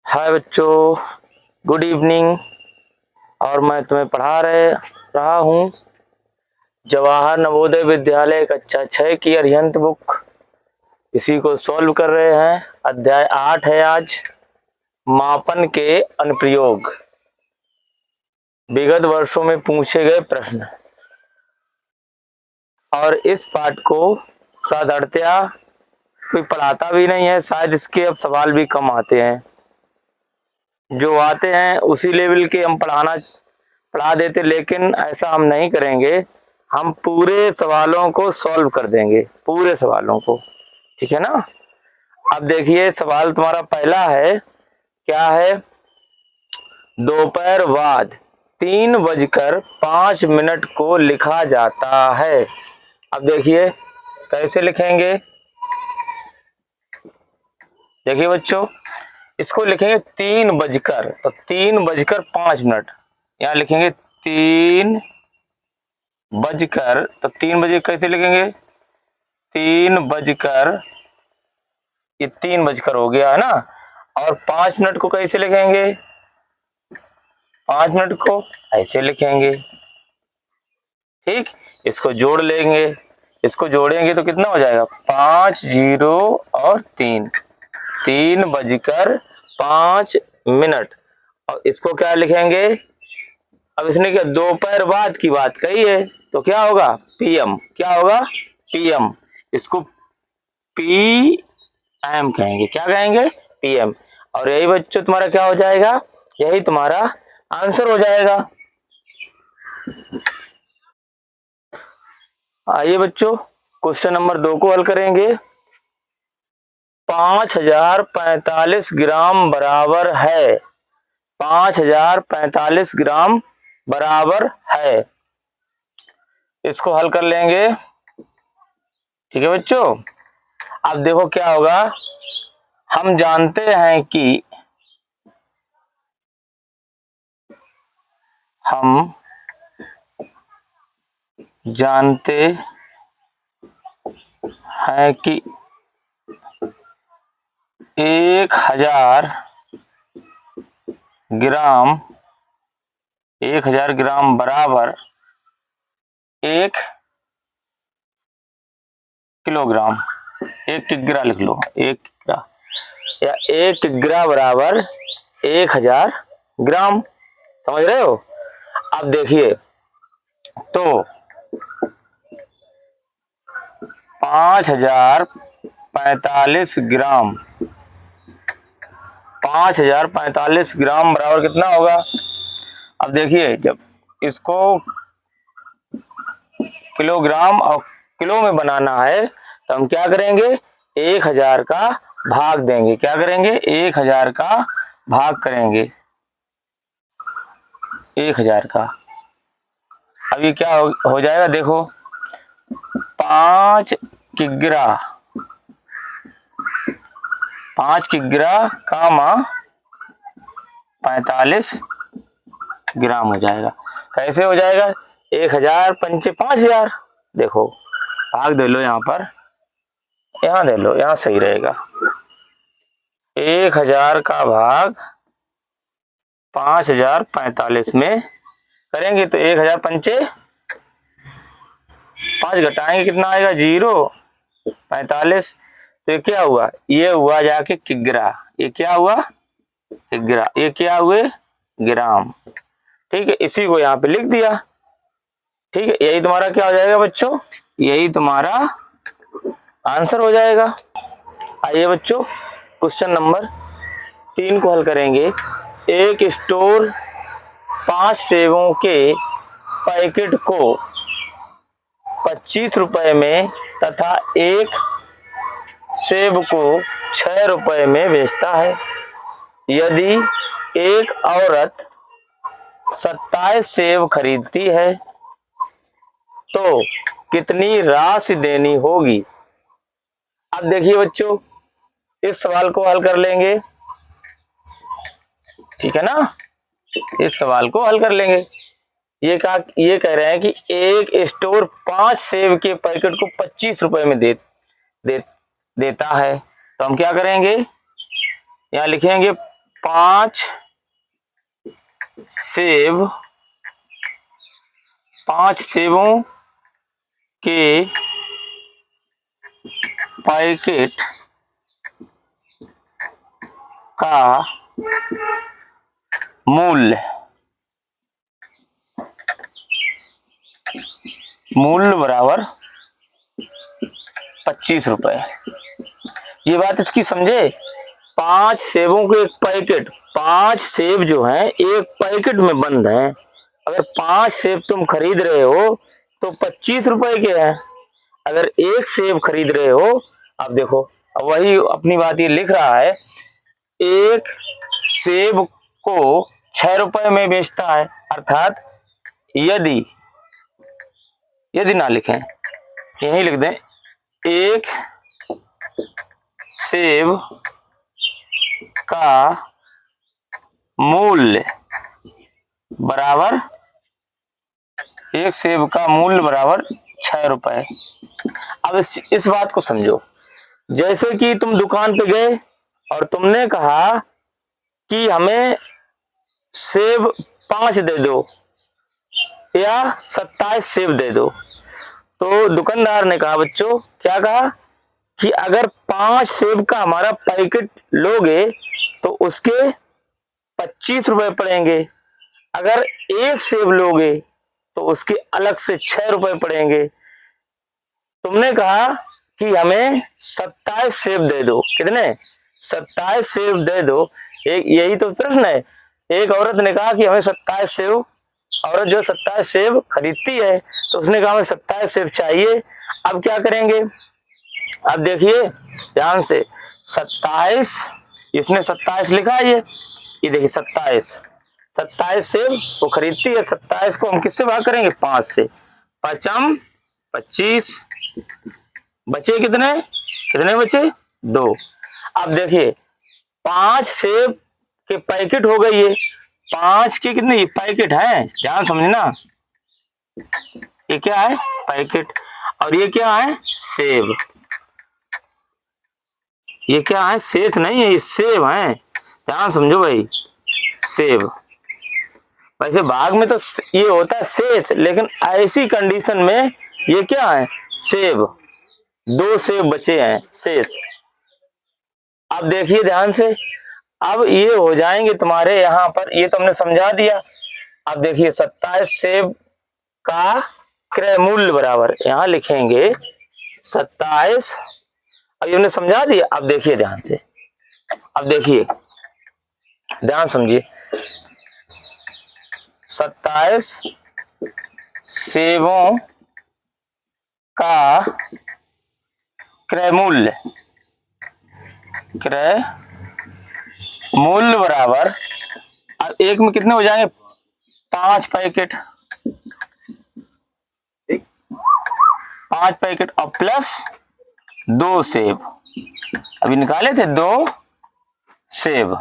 हाय बच्चों, good evening. और मैं तुम्हें पढ़ा रहा हूँ जवाहर नवोदय विद्यालय कक्षा 6 की अरिहंत बुक। इसी को सॉल्व कर रहे हैं। अध्याय 8 है आज, मापन के अनुप्रयोग। विगत वर्षों में पूछे गए प्रश्न। और इस पाठ को साधारणतया कोई पढ़ाता भी नहीं है, शायद इसके अब सवाल भी कम आते हैं। जो आते हैं उसी लेवल के हम पढ़ा देते, लेकिन ऐसा हम नहीं करेंगे। हम पूरे सवालों को सॉल्व कर देंगे, पूरे सवालों को, ठीक है ना। अब देखिए, सवाल तुम्हारा पहला है, क्या है? दोपहर बाद 3:05 को लिखा जाता है। अब देखिए कैसे लिखेंगे। देखिए बच्चों, इसको लिखेंगे 3 बजकर, तो 3:05। यहाँ लिखेंगे 3 बजकर, तो 3 बजे कैसे लिखेंगे? 3 बजकर, ये 3 बजकर हो गया है ना। और 5 मिनट को कैसे लिखेंगे? 5 मिनट को ऐसे लिखेंगे, ठीक। इसको जोड़ लेंगे, इसको जोड़ेंगे तो कितना हो जाएगा? 5 0 और 3 बजकर 5 मिनट। और इसको क्या लिखेंगे? अब इसने क्या दोपहर बाद की बात कही है, तो क्या होगा? पीएम। क्या होगा? पीएम। इसको पी एम कहेंगे। क्या कहेंगे? पीएम। और यही बच्चों तुम्हारा क्या हो जाएगा? यही तुम्हारा आंसर हो जाएगा। आइए बच्चों, क्वेश्चन नंबर 2 को हल करेंगे। 5045 ग्राम बराबर है। 5045 ग्राम बराबर है। इसको हल कर लेंगे, ठीक है बच्चों। अब देखो क्या होगा। हम जानते हैं कि है कि 1000 ग्राम बराबर 1 किलोग्राम। 1 किग्रा लिख लो, 1 किग्रा, या 1 किग्रा बराबर 1000 ग्राम। समझ रहे हो? अब देखिए, तो 5045 ग्राम बराबर कितना होगा? अब देखिए, जब इसको किलोग्राम और किलो में बनाना है तो हम क्या करेंगे? 1000 का भाग देंगे। क्या करेंगे? 1000 का भाग करेंगे, 1000 का। अब ये क्या हो जाएगा? देखो, 5 किग्रा, 5 किग्रा कामा 45 ग्राम हो जाएगा। कैसे हो जाएगा? 1000 पंचे 5000। देखो, भाग दे लो, यहाँ पर, यहाँ दे लो, यहाँ सही रहेगा। 1000 का भाग 5045 में करेंगे तो 1000 पंचे 5 घटाएंगे, कितना आएगा? 0। 45। तो ये क्या हुआ? ये हुआ जाके किग्रा। ये क्या हुआ? किग्रा। ये क्या हुए? ग्राम। ठीक है, इसी को यहाँ पे लिख दिया। ठीक है, यही तुम्हारा क्या हो जाएगा बच्चों? यही तुम्हारा आंसर हो जाएगा। आइए बच्चों, क्वेश्चन नंबर 3 को हल करेंगे। एक स्टोर 5 सेवों के पैकेट को 25 रुपए में तथा एक सेब को 6 रुपए में बेचता है। यदि एक औरत 27 सेब खरीदती है तो कितनी राशि देनी होगी? अब देखिए बच्चों, इस सवाल को हल कर लेंगे, ठीक है ना। इस सवाल को हल कर लेंगे। ये कह रहे हैं कि एक स्टोर 5 सेब के पैकेट को 25 रुपए में देता है। तो हम क्या करेंगे? यहाँ लिखेंगे 5 सेब, 5 सेबों के पैकेट का मूल्य बराबर 25 रुपए। ये बात इसकी समझे। 5 सेबों के एक पैकेट, 5 सेब जो हैं एक पैकेट में बंद हैं। अगर 5 सेब तुम खरीद रहे हो तो 25 रुपए के हैं। अगर एक सेब खरीद रहे हो, अब देखो, अब वही अपनी बात ये लिख रहा है, एक सेब को 6 रुपए में बेचता है। अर्थात यदि ना लिखें, यही लिख दें, एक सेब का मूल्य बराबर, एक सेब का मूल्य बराबर 6 रुपए। अब इस बात को समझो। जैसे कि तुम दुकान पे गए और तुमने कहा कि हमें सेब 5 दे दो या 27 सेब दे दो, तो दुकानदार ने कहा, बच्चों क्या कहा कि अगर 5 सेब का हमारा पैकेट लोगे तो उसके 25 रुपए पड़ेंगे, अगर एक सेब लोगे तो उसके अलग से 6 रुपए पड़ेंगे। तुमने कहा कि हमें 27 सेब दे दो। कितने? 27 सेब दे दो। एक यही तो प्रश्न है। एक औरत ने कहा कि हमें 27 सेब, औरत जो 27 सेब खरीदती है, तो उसने कहा हमें 27 सेब चाहिए। अब क्या करेंगे? अब देखिए ध्यान से, 27, इसने 27 लिखा है, ये देखिए 27 सेब वो खरीदती है। 27 को हम किससे भाग करेंगे? 5 से। 5 25, बचे कितने? कितने बचे? 2। अब देखिए 5 सेब के पैकेट हो गए, ये 5 के कितने ये पैकेट है, ध्यान समझना। ये क्या है? पैकेट। और ये क्या है? सेब। ये क्या है? शेष नहीं है, ये सेब है, ध्यान समझो भाई, सेब। वैसे भाग में तो ये होता है शेष, लेकिन ऐसी कंडीशन में ये क्या है? सेब। 2 सेब बचे हैं शेष। अब देखिए ध्यान से, अब ये हो जाएंगे तुम्हारे यहां पर, ये तो हमने समझा दिया। अब देखिए 27 सेब का क्रय मूल्य बराबर, यहां लिखेंगे 27। अब हमने समझा दिया। अब देखिए ध्यान से, अब देखिए ध्यान समझिए, 27 सेबों का क्रय मूल्य बराबर, अब एक में कितने हो जाएंगे? 5 पैकेट, 5 पैकेट और प्लस 2 सेब। अभी निकाले थे 2 सेब।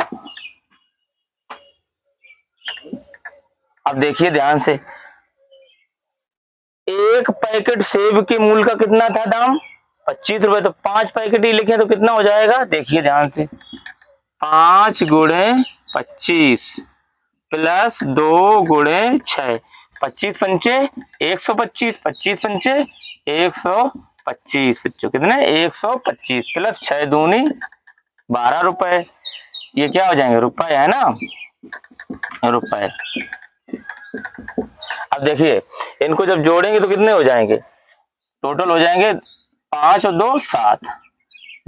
अब देखिए ध्यान से, एक पैकेट सेब के मूल्य का कितना था दाम? 25 रुपए। तो 5 पैकेट ही लिखे तो कितना हो जाएगा? देखिए ध्यान से, 5 गुणे 25 प्लस 2 गुणे 6, 25 पंचे 125, 25 पंचे 125, बच्चों कितने? 125 प्लस 6 दूनी 12 रुपए। ये क्या हो जाएंगे? रुपए है ना, रुपए। अब देखिए इनको जब जोड़ेंगे तो कितने हो जाएंगे? टोटल हो जाएंगे 5 और 2 7,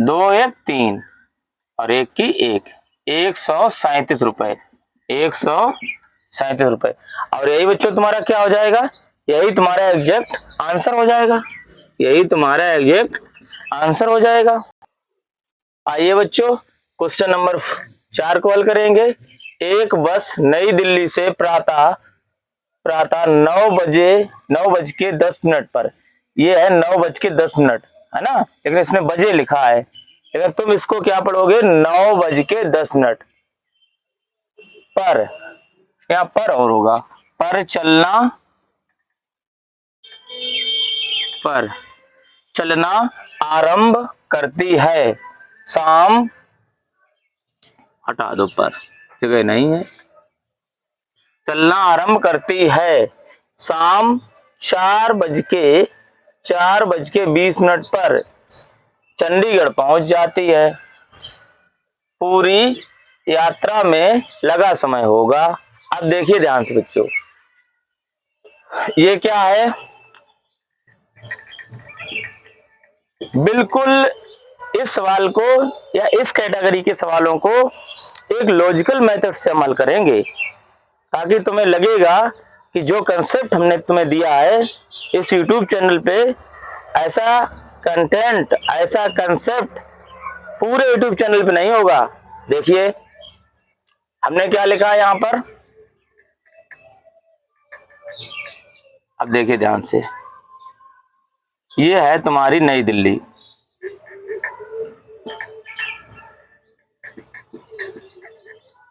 2 1 3 और 1 की 1, 137 रुपए, 137 रुपए। और यही बच्चों तुम्हारा क्या हो जाएगा? यही तुम्हारा एग्जैक्ट आंसर हो जाएगा, यही तुम्हारा एग्जैक्ट आंसर हो जाएगा। आइए बच्चों क्वेश्चन नंबर 4 को हल करेंगे। एक बस नई दिल्ली से प्रातः 9:10 पर, ये है 9:10, है ना, लेकिन इसने बजे लिखा है, लेकिन तुम इसको क्या पढ़ोगे? 9:10 पर, यहाँ पर और होगा, पर चलना आरंभ करती है, शाम, हटा दो पर, जगह नहीं है। चलना आरंभ करती है शाम 4:20 पर चंडीगढ़ पहुंच जाती है। पूरी यात्रा में लगा समय होगा। अब देखिए ध्यान से बच्चों, ये क्या है? बिल्कुल इस सवाल को या इस कैटेगरी के सवालों को एक लॉजिकल मेथड से अमल करेंगे, ताकि तुम्हें लगेगा कि जो कंसेप्ट हमने तुम्हें दिया है इस YouTube चैनल पे, ऐसा कंटेंट, ऐसा कंसेप्ट पूरे YouTube चैनल पे नहीं होगा। देखिए हमने क्या लिखा है यहां पर, अब देखिए ध्यान से, ये है तुम्हारी नई दिल्ली,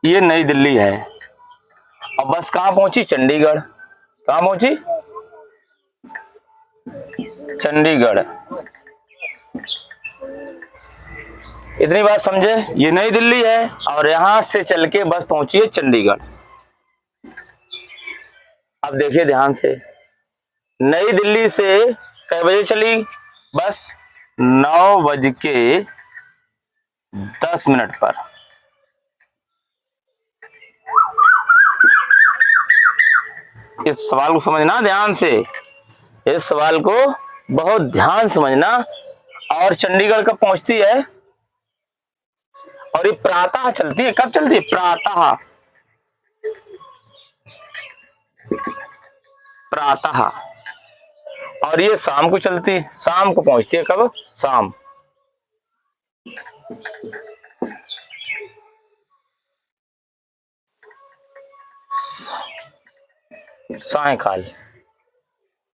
ये नई दिल्ली है, और बस कहां पहुंची? चंडीगढ़। कहां पहुंची? चंडीगढ़। इतनी बात समझे? ये नई दिल्ली है और यहां से चल के बस पहुंची है चंडीगढ़। अब देखिए ध्यान से, नई दिल्ली से कै बजे चली बस? 9:10 पर। इस सवाल को समझना ध्यान से, इस सवाल को बहुत ध्यान समझना। और चंडीगढ़ कब पहुंचती है? और ये प्रातः चलती है। कब चलती है? प्रातः। प्रातः। और ये शाम को चलती है, शाम को पहुंचती है। कब? शाम। सायंकाल।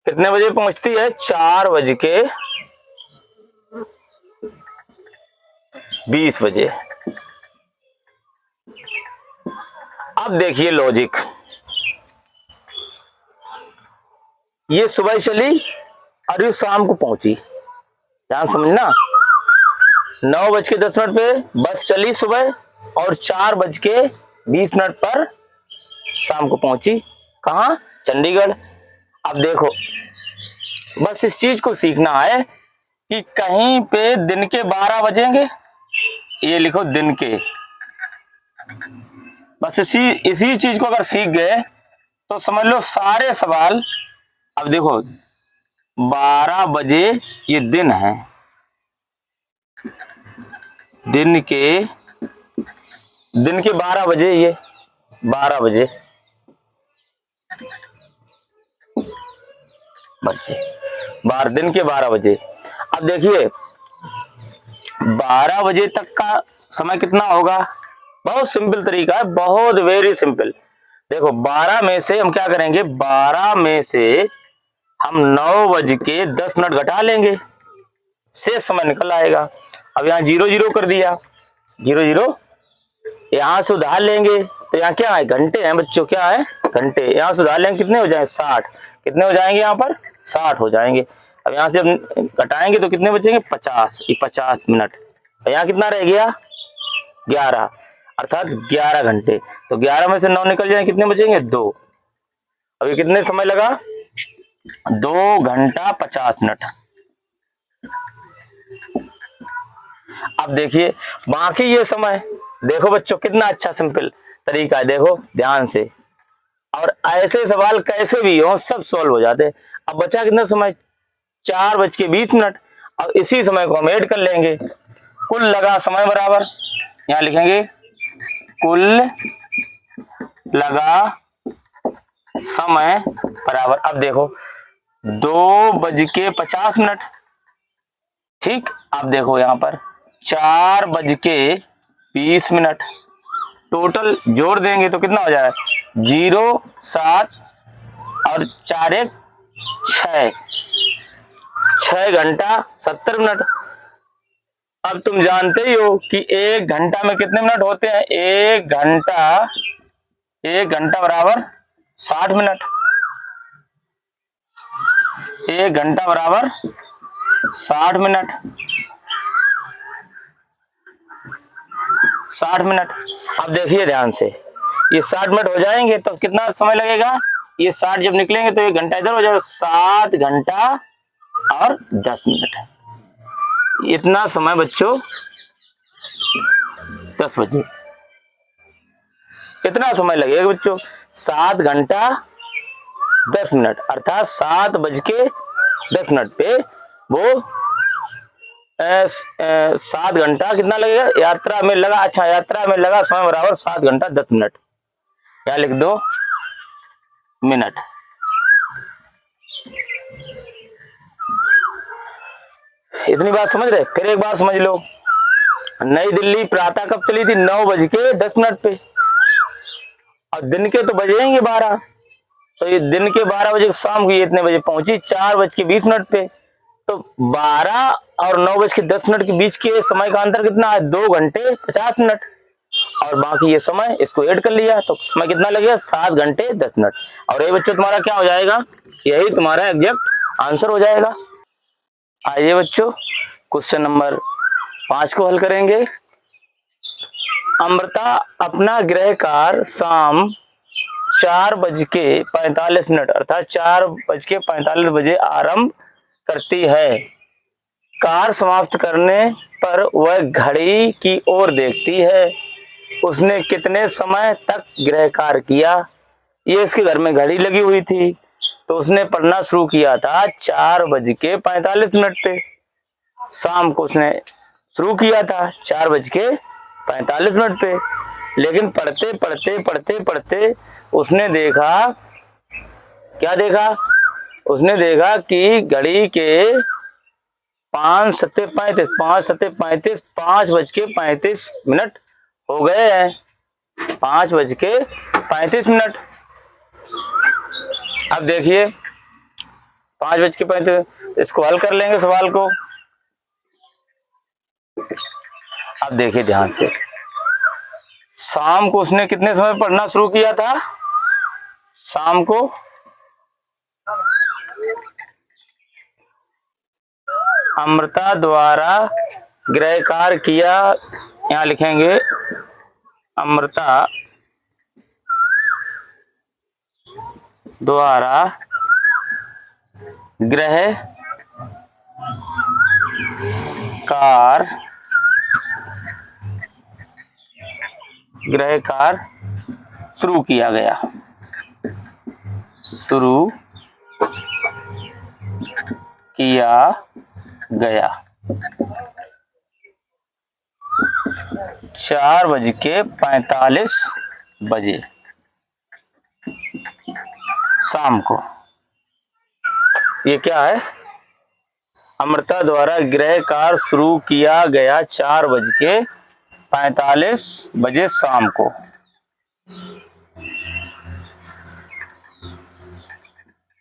कितने बजे पहुंचती है? 4:20। अब देखिए लॉजिक, ये सुबह चली और ये शाम को पहुंची। ध्यान समझना, 9:10 पे बस चली सुबह और 4:20 पर शाम को पहुंची। कहां? चंडीगढ़। अब देखो, बस इस चीज को सीखना है कि कहीं पे दिन के 12 बजेंगे, ये लिखो दिन के। बस इसी चीज को अगर सीख गए तो समझ लो सारे सवाल। अब देखो 12 बजे ये दिन है, दिन के 12 बजे, ये 12 बजे दिन के 12 बजे। अब देखिए 12 बजे तक का समय कितना होगा? बहुत सिंपल तरीका है, बहुत वेरी सिंपल। देखो 12 में से हम क्या करेंगे? 12 में से हम 9:10 घटा लेंगे, शेष समय निकल आएगा। अब यहाँ 0 कर दिया, 0 यहां से उधार लेंगे तो यहाँ क्या है? घंटे हैं बच्चों, क्या है? घंटे। यहां से उधार लेंगे, कितने हो जाएंगे? 60। कितने हो जाएंगे यहाँ पर? 60 हो जाएंगे। अब यहाँ से हम घटाएंगे तो कितने बचेंगे? 50। ये 50 मिनट। और यहाँ कितना रह गया? 11, अर्थात 11 घंटे। तो 11 में से 9 निकल जाए, कितने बचेंगे? 2। अब ये कितने समय लगा? 2 घंटा 50 मिनट। अब देखिए बाकी ये समय, देखो बच्चों कितना अच्छा सिंपल तरीका है, देखो ध्यान से। और ऐसे सवाल कैसे भी हो सब सॉल्व हो जाते हैं। अब बचा कितना समय? 4:20। अब इसी समय को हम ऐड कर लेंगे। कुल लगा समय बराबर, यहां लिखेंगे कुल लगा समय बराबर। अब देखो 2:50। ठीक। अब देखो यहां पर 4:20। टोटल जोड़ देंगे तो कितना हो जाएगा? 0, 7 और 4 1 6। 6 घंटा 70 मिनट। अब तुम जानते ही हो कि 1 घंटा में कितने मिनट होते हैं? 1 घंटा बराबर 60 मिनट। 1 घंटा बराबर 60 मिनट। 60 मिनट। अब देखिए ध्यान से, ये 60 मिनट हो जाएंगे तो कितना समय लगेगा, ये 60 जब निकलेंगे तो 1 घंटा इधर हो जाएगा, 7 घंटा और 10 मिनट। इतना समय बच्चों 10 बजे, इतना समय लगेगा बच्चों, 7 घंटा 10 मिनट, अर्थात 7:10 पे वो 7 घंटा कितना लगेगा, यात्रा में लगा, अच्छा यात्रा में लगा समय बराबर 7 घंटा 10 मिनट, या लिख दो मिनट। इतनी बात समझ रहे। फिर एक बात समझ लो, नई दिल्ली प्रातः कब चली थी, 9:10 पे, और दिन के तो बजेंगे 12, तो ये दिन के 12 बजे, शाम को ये इतने बजे पहुंची, 4:20 पे, तो 12 और 9:10 के बीच के समय का अंतर कितना है, 2 घंटे 50 मिनट, और बाकी ये समय इसको ऐड कर लिया तो समय कितना लगेगा, 7 घंटे 10 मिनट। और ये बच्चों तुम्हारा क्या हो जाएगा, यही तुम्हारा एग्जैक्ट आंसर हो जाएगा। आइए बच्चों क्वेश्चन नंबर 5 को हल करेंगे। अमृता अपना गृह कार्य शाम 4:45 अर्थात 4:45 बजे आरंभ करती है। कार्य समाप्त करने पर वह घड़ी की ओर देखती है, उसने कितने समय तक गृह कार्य किया। ये इसके घर में घड़ी लगी हुई थी, तो उसने पढ़ना शुरू किया था 4:45 पे, शाम को उसने शुरू किया था 4:45 पे, लेकिन पढ़ते पढ़ते पढ़ते पढ़ते उसने देखा, क्या देखा, उसने देखा कि घड़ी के 5:35 5:35 हो गए हैं, 5:35। अब देखिए 5:35, इसको हल कर लेंगे सवाल को। अब देखिए ध्यान से, शाम को उसने कितने समय पढ़ना शुरू किया था, शाम को अमृता द्वारा गृह कार्य किया, यहां लिखेंगे अमृता द्वारा गृह कार्य शुरू किया गया, शुरू किया गया 4:45 बजे शाम को। ये क्या है, अमृता द्वारा गृह कार्य शुरू किया गया 4:45 बजे शाम को।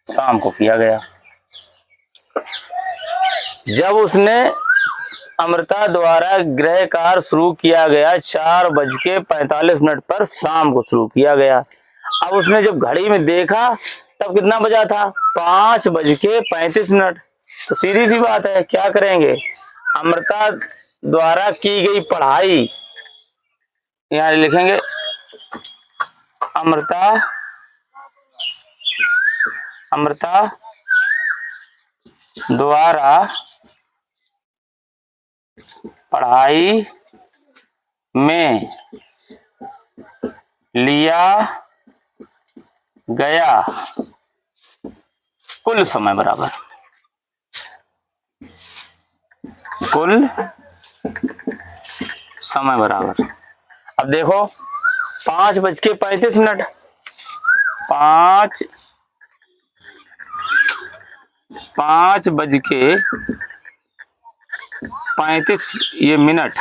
शाम को किया गया। जब उसने अमृता द्वारा गृह कार्य शुरू किया गया 4:45 पर, शाम को शुरू किया गया। अब उसने जब घड़ी में देखा तब कितना बजा था, 5:35। तो सीधी सी बात है, क्या करेंगे, अमृता द्वारा की गई पढ़ाई, यहां लिखेंगे अमृता द्वारा पढ़ाई में लिया गया कुल समय बराबर, कुल समय बराबर। अब देखो 5:35, 5:35 ये मिनट,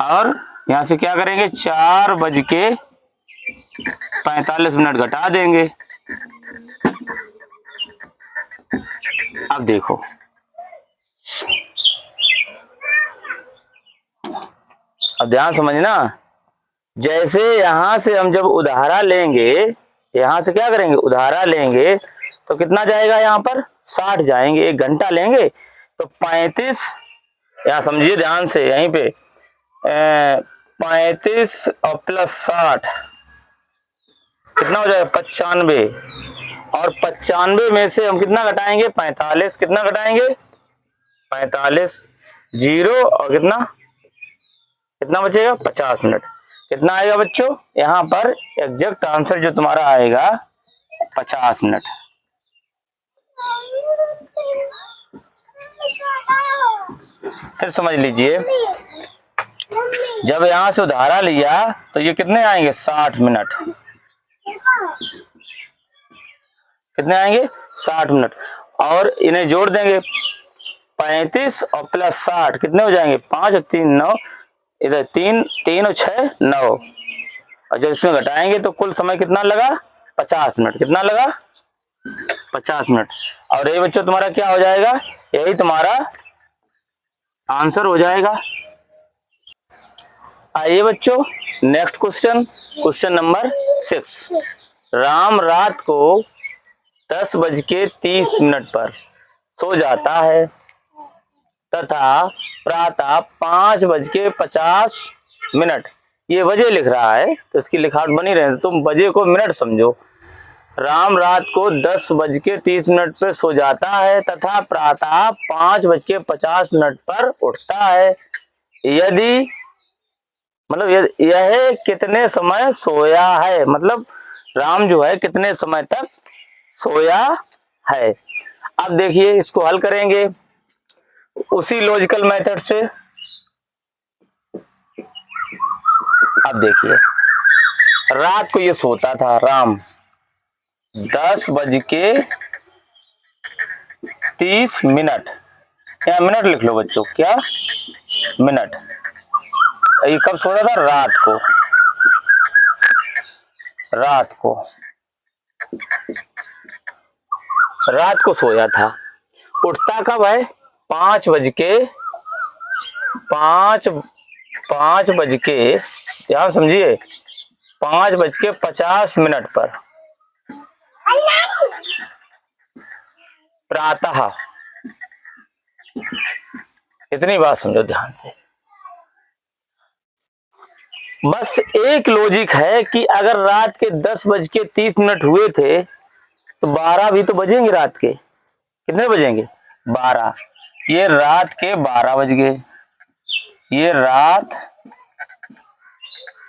और यहां से क्या करेंगे, 4:45 घटा देंगे। अब देखो, अब ध्यान समझना, जैसे यहां से हम जब उधारा लेंगे, यहां से क्या करेंगे, उधारा लेंगे तो कितना जाएगा, यहां पर 60 जाएंगे, 1 घंटा लेंगे तो 35 यहाँ समझिए ध्यान से, यहीं पे 35 और प्लस 60 कितना हो जाएगा 95, और 95 में से हम कितना घटाएंगे 45, कितना घटाएंगे 45, जीरो और कितना कितना बचेगा 50 मिनट। कितना आएगा बच्चों, यहाँ पर एग्जैक्ट आंसर जो तुम्हारा आएगा 50 मिनट। फिर समझ लीजिए, जब यहां से उधारा लिया तो ये कितने आएंगे 60 मिनट, कितने आएंगे 60 मिनट, और इन्हें जोड़ देंगे 35 और प्लस 60 कितने हो जाएंगे 5 और 3 9, इधर 3 और 6 9, और जब इसमें घटाएंगे तो कुल समय कितना लगा 50 मिनट, कितना लगा 50 मिनट। और ये बच्चों तुम्हारा क्या हो जाएगा, यही तुम्हारा आंसर हो जाएगा। आइए बच्चों next question, question number 6। Ram रात को 10:30 पर सो जाता है तथा प्रातः 5:50। ये बजे लिख रहा है तो इसकी लिखावट बनी रहे, तुम बजे को मिनट समझो। राम रात को 10:30 पर सो जाता है तथा प्रातः 5:50 पर उठता है। यदि मतलब यह कितने समय सोया है, मतलब राम जो है कितने समय तक सोया है। अब देखिए इसको हल करेंगे उसी लॉजिकल मेथड से। अब देखिए रात को ये सोता था राम 10:30, या मिनट लिख लो बच्चों, क्या मिनट। ये कब सोता था रात को, रात को सोया था। उठता कब है 5 बज के ध्यान समझिए 5:50 पर प्रातः। इतनी बात समझो ध्यान से। बस एक लॉजिक है कि अगर रात के 10:30 हुए थे तो 12 भी तो बजेंगे रात के, कितने बजेंगे 12। ये रात के 12 बज गए, ये रात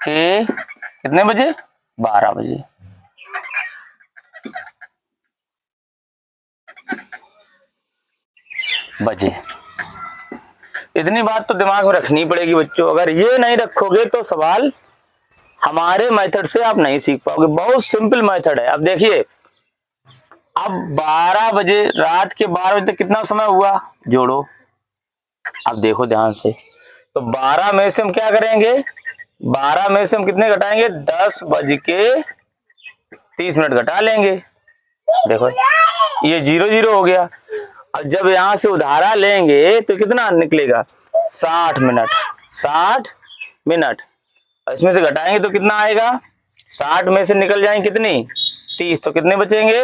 के कितने बजे 12 बजे। इतनी बात तो दिमाग में रखनी पड़ेगी बच्चों, अगर ये नहीं रखोगे तो सवाल हमारे मेथड से आप नहीं सीख पाओगे। बहुत सिंपल मेथड है। अब देखिए अब 12 बजे, रात के 12 बजे तक कितना समय हुआ जोड़ो। अब देखो ध्यान से, तो 12 में से हम क्या करेंगे, 12 में से हम कितने घटाएंगे 10:30 घटा लेंगे। देखो ये 0 0 हो गया। अब जब यहां से उधारा लेंगे तो कितना निकलेगा 60 मिनट, 60 मिनट। इसमें से घटाएंगे तो कितना आएगा, 60 में से निकल जाएंगे कितनी 30, तो कितने बचेंगे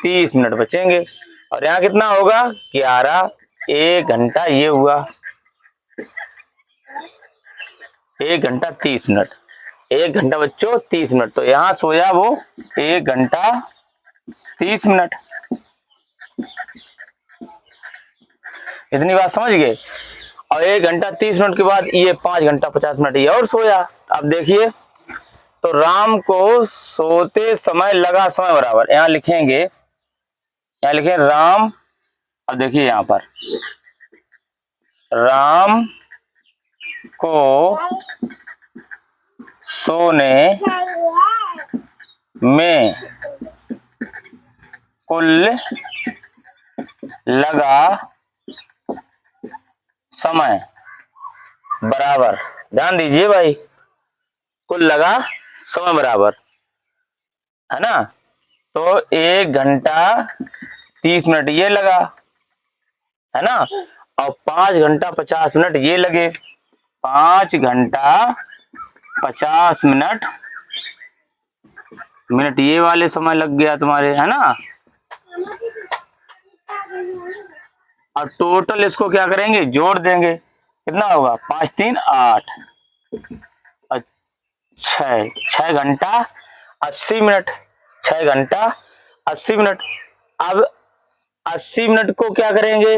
30 मिनट बचेंगे। और यहाँ कितना होगा 11, 1 घंटा ये हुआ 1 घंटा 30 मिनट, 1 घंटा बच्चों 30 मिनट। तो यहाँ सोया वो 1 घंटा 30 मिनट। इतनी बात समझ गए। और 1 घंटा 30 मिनट के बाद ये 5 घंटा 50 मिनट ये और सोया। अब देखिए तो राम को सोते समय लगा समय बराबर, यहाँ लिखेंगे, यहाँ लिखे राम। अब देखिए यहाँ पर राम को सोने में कुल लगा समय बराबर, ध्यान दीजिए भाई, कुल लगा समय बराबर है ना। तो 1 घंटा 30 मिनट ये लगा है ना, और 5 घंटा 50 मिनट ये लगे। 5 घंटा 50 मिनट ये वाले समय लग गया तुम्हारे, है ना। और टोटल इसको क्या करेंगे, जोड़ देंगे। कितना होगा, 5 3 8 और 6 घंटा 80 मिनट। 6 घंटा 80 मिनट। अब 80 मिनट को क्या करेंगे,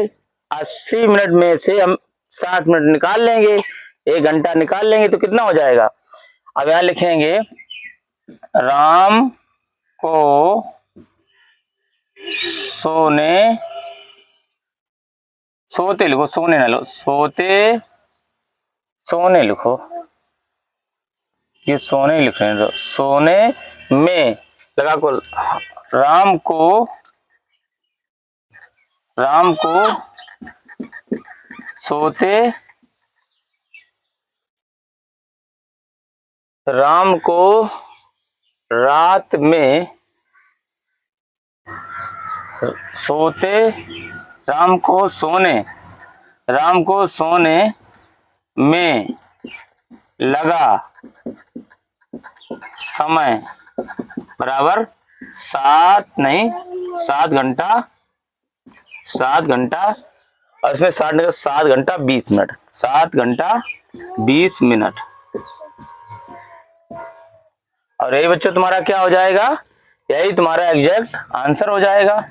80 मिनट में से हम 60 मिनट निकाल लेंगे, 1 घंटा निकाल लेंगे तो कितना हो जाएगा। अब यहां लिखेंगे राम को सोने, सोते लिखो, सोने ना लो, सोते सोने लिखो, ये सोने लिख रहे हैं तो सोने में लगा को, राम को सोते, राम को रात में सोते, राम को सोने में लगा समय बराबर 7 घंटा, और इसमें 7 घंटा 20 मिनट, 7 घंटा 20 मिनट। और यही बच्चों तुम्हारा क्या हो जाएगा, यही तुम्हारा एग्जैक्ट आंसर हो जाएगा।